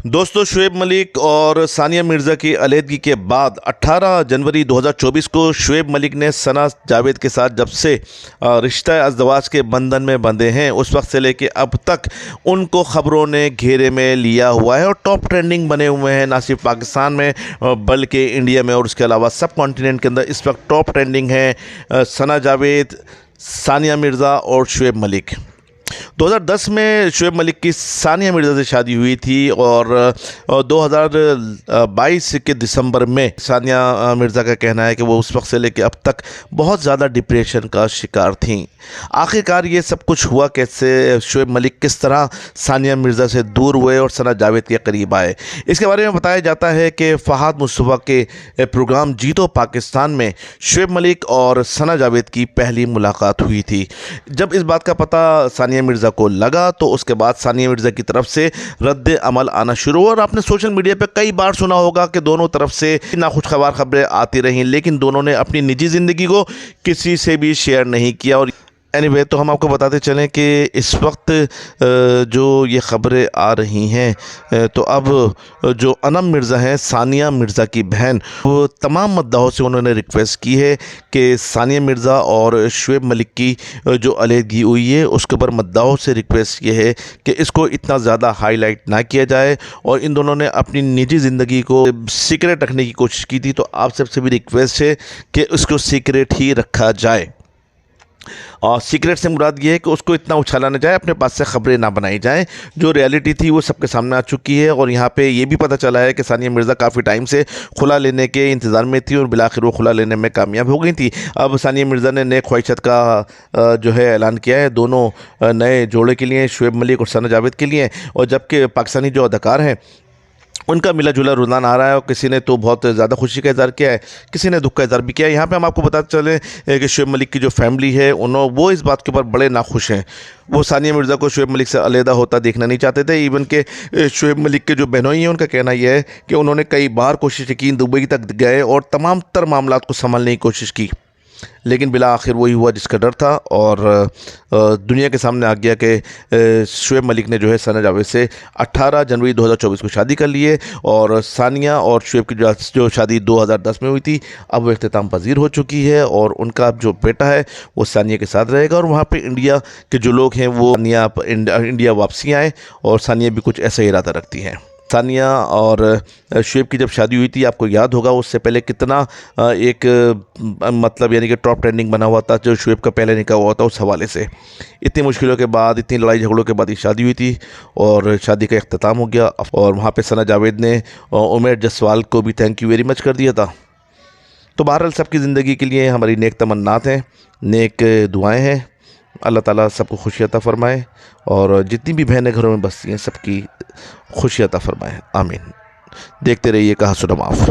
دوستو، شعیب ملک اور ثانیہ مرزا کی علیحدگی کے بعد 18 جنوری 2024 کو شعیب ملک نے ثنا جاوید کے ساتھ جب سے رشتہ ازدواج کے بندھن میں بندھے ہیں، اس وقت سے لے کے اب تک ان کو خبروں نے گھیرے میں لیا ہوا ہے اور ٹاپ ٹرینڈنگ بنے ہوئے ہیں، نہ صرف پاکستان میں بلکہ انڈیا میں اور اس کے علاوہ سب کانٹیننٹ کے اندر اس وقت ٹاپ ٹرینڈنگ ہے ثنا جاوید، ثانیہ مرزا اور شعیب ملک۔ 2010 میں شعیب ملک کی ثانیہ مرزا سے شادی ہوئی تھی اور 2022 کے دسمبر میں ثانیہ مرزا کا کہنا ہے کہ وہ اس وقت سے لے کے اب تک بہت زیادہ ڈپریشن کا شکار تھیں۔ آخرکار یہ سب کچھ ہوا کیسے، شعیب ملک کس طرح ثانیہ مرزا سے دور ہوئے اور ثنا جاوید کے قریب آئے، اس کے بارے میں بتایا جاتا ہے کہ فہد مصطفیٰ کے پروگرام جیتو پاکستان میں شعیب ملک اور ثنا جاوید کی پہلی ملاقات ہوئی تھی۔ جب اس بات کا پتہ ثانیہ مرزا کو لگا تو اس کے بعد ثانیہ مرزا کی طرف سے رد عمل آنا شروع ہوا، اور آپ نے سوشل میڈیا پہ کئی بار سنا ہوگا کہ دونوں طرف سے ناخوشگوار خبریں آتی رہیں، لیکن دونوں نے اپنی نجی زندگی کو کسی سے بھی شیئر نہیں کیا۔ اور اینی تو ہم آپ کو بتاتے چلیں کہ اس وقت جو یہ خبریں آ رہی ہیں تو اب جو انم مرزا ہیں، ثانیہ مرزا کی بہن، وہ تمام مدعاؤں سے انہوں نے ریکویسٹ کی ہے کہ ثانیہ مرزا اور شعیب ملک کی جو علیحدگی ہوئی ہے اس کے اوپر مدعاؤں سے ریکویسٹ یہ ہے کہ اس کو اتنا زیادہ ہائی لائٹ نہ کیا جائے، اور ان دونوں نے اپنی نجی زندگی کو سیکریٹ رکھنے کی کوشش کی تھی، تو آپ سب سے بھی ریکویسٹ ہے کہ اس کو سیکریٹ ہی رکھا جائے۔ اور سیکریٹ سے مراد یہ ہے کہ اس کو اتنا اچھالا نہ جائے، اپنے پاس سے خبریں نہ بنائی جائیں۔ جو ریالٹی تھی وہ سب کے سامنے آ چکی ہے، اور یہاں پہ یہ بھی پتہ چلا ہے کہ ثانیہ مرزا کافی ٹائم سے خلا لینے کے انتظار میں تھی اور بالآخر وہ خلا لینے میں کامیاب ہو گئی تھی۔ اب ثانیہ مرزا نے نئے خواہشات کا جو ہے اعلان کیا ہے دونوں نئے جوڑے کے لیے، شعیب ملک اور ثنا جاوید کے لیے، اور جبکہ پاکستانی جو اداکار ہیں ان کا ملا جلا رجحان آ رہا ہے، اور کسی نے تو بہت زیادہ خوشی کا اظہار کیا ہے، کسی نے دکھ کا اظہار بھی کیا ہے۔ یہاں پہ ہم آپ کو بتاتے چلیں کہ شعیب ملک کی جو فیملی ہے وہ اس بات کے اوپر بڑے ناخوش ہیں۔ وہ ثانیہ مرزا کو شعیب ملک سے علیحدہ ہوتا دیکھنا نہیں چاہتے تھے، ایون کہ شعیب ملک کے جو بہنوئی ہیں ان کا کہنا یہ ہے کہ انہوں نے کئی بار کوشش کی، دبئی تک گئے اور تمام تر معاملات کو سنبھالنے کی کوشش کی، لیکن بالآخر وہی ہوا جس کا ڈر تھا، اور دنیا کے سامنے آ گیا کہ شعیب ملک نے جو ہے ثنا جاوید سے 18 جنوری 2024 کو شادی کر لی ہے، اور ثانیہ اور شعیب کی جو شادی 2010 میں ہوئی تھی اب وہ اختتام پذیر ہو چکی ہے، اور ان کا جو بیٹا ہے وہ ثانیہ کے ساتھ رہے گا، اور وہاں پہ انڈیا کے جو لوگ ہیں وہ انڈیا واپسی آئیں، اور ثانیہ بھی کچھ ایسا ارادہ رکھتی ہیں۔ ثانیہ اور شعیب کی جب شادی ہوئی تھی آپ کو یاد ہوگا اس سے پہلے کتنا ایک مطلب یعنی کہ ٹاپ ٹرینڈنگ بنا ہوا تھا جو شعیب کا پہلے نکاح ہوا تھا، اس حوالے سے اتنی مشکلوں کے بعد، اتنی لڑائی جھگڑوں کے بعد یہ شادی ہوئی تھی، اور شادی کا اختتام ہو گیا، اور وہاں پہ ثنا جاوید نے عمیر جسوال کو بھی تھینک یو ویری مچ کر دیا تھا۔ تو بہرحال سب کی زندگی کے لیے ہماری نیک تمنات ہیں، نیک دعائیں ہیں، اللہ تعالیٰ سب کو خوشی عطا فرمائے، اور جتنی بھی بہنیں گھروں میں بستی ہیں سب کی خوشی عطا فرمائے، آمین۔ دیکھتے رہیے کہاں سنا معاف۔